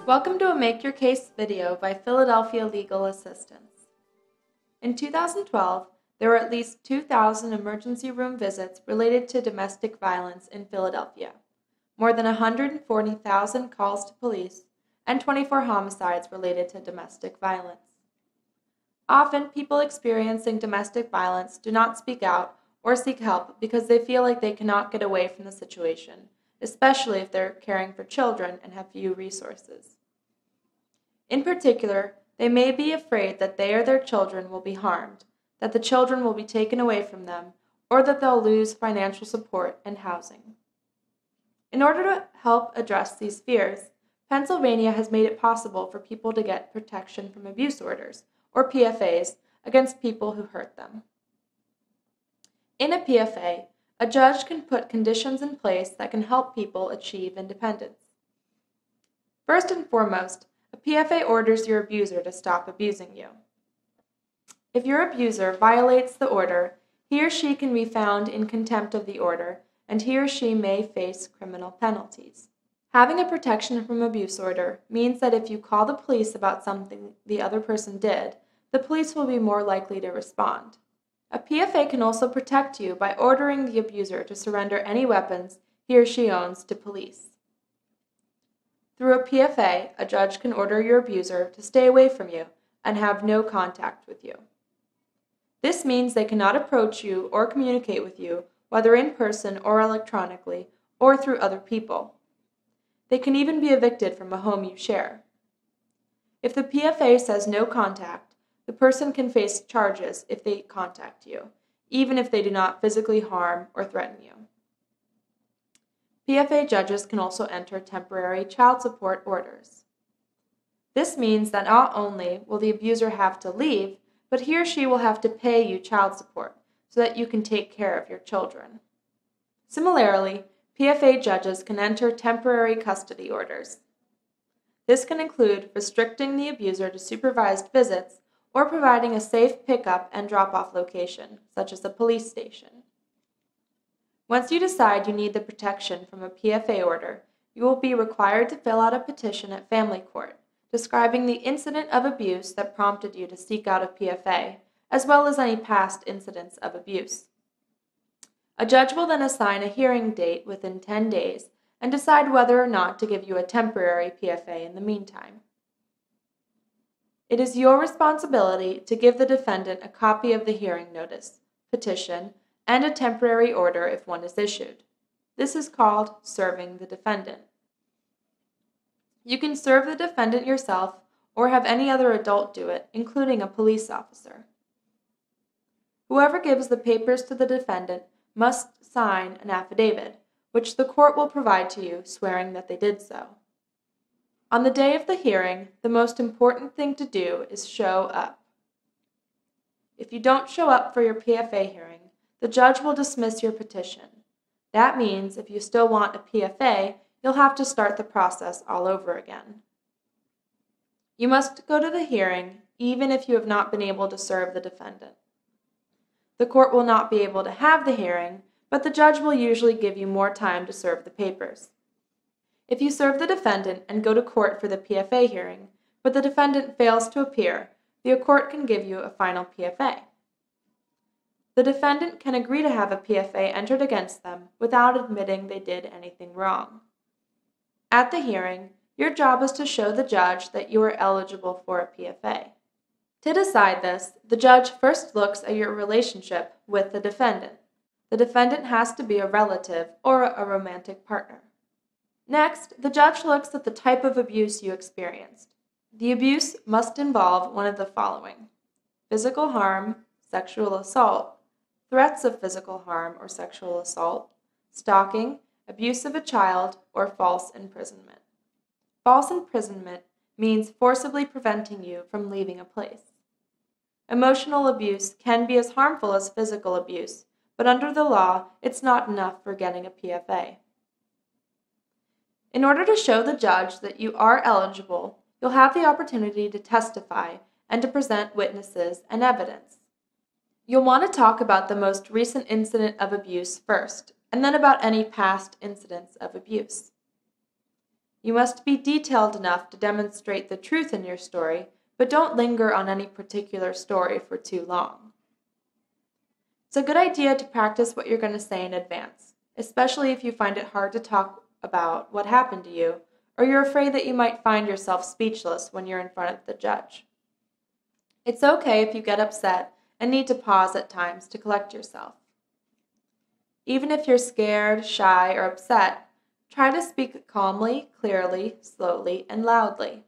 Welcome to a Make Your Case video by Philadelphia Legal Assistance. In 2012, there were at least 2,000 emergency room visits related to domestic violence in Philadelphia, more than 140,000 calls to police, and 24 homicides related to domestic violence. Often, people experiencing domestic violence do not speak out or seek help because they feel like they cannot get away from the situation, especially if they're caring for children and have few resources. In particular, they may be afraid that they or their children will be harmed, that the children will be taken away from them, or that they'll lose financial support and housing. In order to help address these fears, Pennsylvania has made it possible for people to get protection from abuse orders, or PFAs, against people who hurt them. In a PFA, a judge can put conditions in place that can help people achieve independence. First and foremost, a PFA orders your abuser to stop abusing you. If your abuser violates the order, he or she can be found in contempt of the order, and he or she may face criminal penalties. Having a protection from abuse order means that if you call the police about something the other person did, the police will be more likely to respond. A PFA can also protect you by ordering the abuser to surrender any weapons he or she owns to police. Through a PFA, a judge can order your abuser to stay away from you and have no contact with you. This means they cannot approach you or communicate with you, whether in person or electronically, or through other people. They can even be evicted from a home you share. If the PFA says no contact, the person can face charges if they contact you, even if they do not physically harm or threaten you. PFA judges can also enter temporary child support orders. This means that not only will the abuser have to leave, but he or she will have to pay you child support so that you can take care of your children. Similarly, PFA judges can enter temporary custody orders. This can include restricting the abuser to supervised visits or providing a safe pickup and drop-off location, such as a police station. Once you decide you need the protection from a PFA order, you will be required to fill out a petition at family court describing the incident of abuse that prompted you to seek out a PFA, as well as any past incidents of abuse. A judge will then assign a hearing date within 10 days and decide whether or not to give you a temporary PFA in the meantime. It is your responsibility to give the defendant a copy of the hearing notice, petition, and a temporary order if one is issued. This is called serving the defendant. You can serve the defendant yourself or have any other adult do it, including a police officer. Whoever gives the papers to the defendant must sign an affidavit, which the court will provide to you, swearing that they did so. On the day of the hearing, the most important thing to do is show up. If you don't show up for your PFA hearing, the judge will dismiss your petition. That means if you still want a PFA, you'll have to start the process all over again. You must go to the hearing even if you have not been able to serve the defendant. The court will not be able to have the hearing, but the judge will usually give you more time to serve the papers. If you serve the defendant and go to court for the PFA hearing, but the defendant fails to appear, the court can give you a final PFA. The defendant can agree to have a PFA entered against them without admitting they did anything wrong. At the hearing, your job is to show the judge that you are eligible for a PFA. To decide this, the judge first looks at your relationship with the defendant. The defendant has to be a relative or a romantic partner. Next, the judge looks at the type of abuse you experienced. The abuse must involve one of the following: physical harm, sexual assault, threats of physical harm or sexual assault, stalking, abuse of a child, or false imprisonment. False imprisonment means forcibly preventing you from leaving a place. Emotional abuse can be as harmful as physical abuse, but under the law, it's not enough for getting a PFA. In order to show the judge that you are eligible, you'll have the opportunity to testify and to present witnesses and evidence. You'll want to talk about the most recent incident of abuse first, and then about any past incidents of abuse. You must be detailed enough to demonstrate the truth in your story, but don't linger on any particular story for too long. It's a good idea to practice what you're going to say in advance, especially if you find it hard to talk about what happened to you, or you're afraid that you might find yourself speechless when you're in front of the judge. It's okay if you get upset and need to pause at times to collect yourself. Even if you're scared, shy, or upset, try to speak calmly, clearly, slowly, and loudly.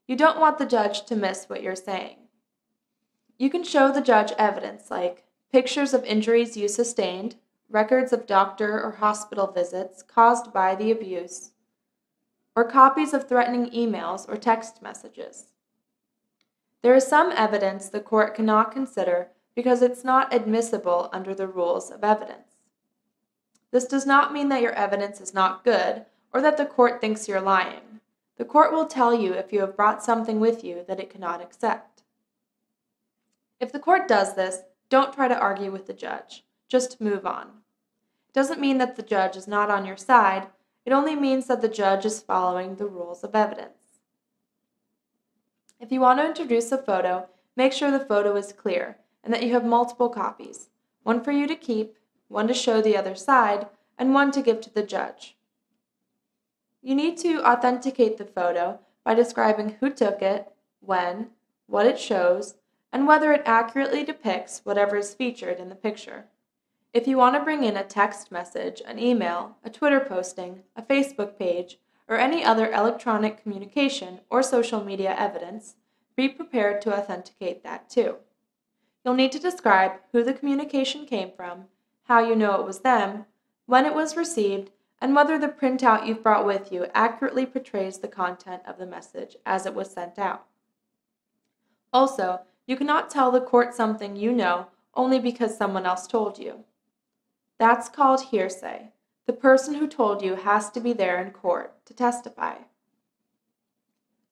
You don't want the judge to miss what you're saying. You can show the judge evidence like pictures of injuries you sustained, records of doctor or hospital visits caused by the abuse, or copies of threatening emails or text messages. There is some evidence the court cannot consider because it's not admissible under the rules of evidence. This does not mean that your evidence is not good or that the court thinks you're lying. The court will tell you if you have brought something with you that it cannot accept. If the court does this, don't try to argue with the judge. Just move on. It doesn't mean that the judge is not on your side. It only means that the judge is following the rules of evidence. If you want to introduce a photo, make sure the photo is clear and that you have multiple copies, one for you to keep, one to show the other side, and one to give to the judge. You need to authenticate the photo by describing who took it, when, what it shows, and whether it accurately depicts whatever is featured in the picture. If you want to bring in a text message, an email, a Twitter posting, a Facebook page, or any other electronic communication or social media evidence, be prepared to authenticate that too. You'll need to describe who the communication came from, how you know it was them, when it was received, and whether the printout you've brought with you accurately portrays the content of the message as it was sent out. Also, you cannot tell the court something you know only because someone else told you. That's called hearsay. The person who told you has to be there in court to testify.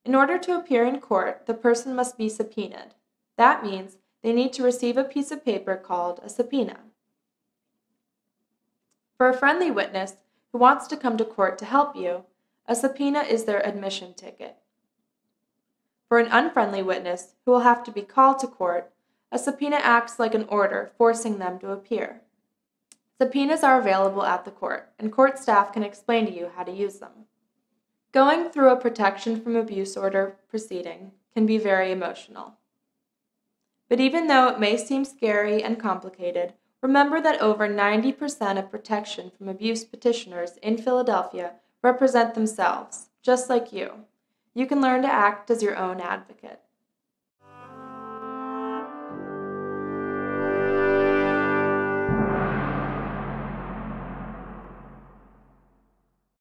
In order to appear in court, the person must be subpoenaed. That means they need to receive a piece of paper called a subpoena. For a friendly witness who wants to come to court to help you, a subpoena is their admission ticket. For an unfriendly witness who will have to be called to court, a subpoena acts like an order forcing them to appear. Subpoenas are available at the court, and court staff can explain to you how to use them. Going through a protection from abuse order proceeding can be very emotional. But even though it may seem scary and complicated, remember that over 90% of protection from abuse petitioners in Philadelphia represent themselves, just like you. You can learn to act as your own advocate.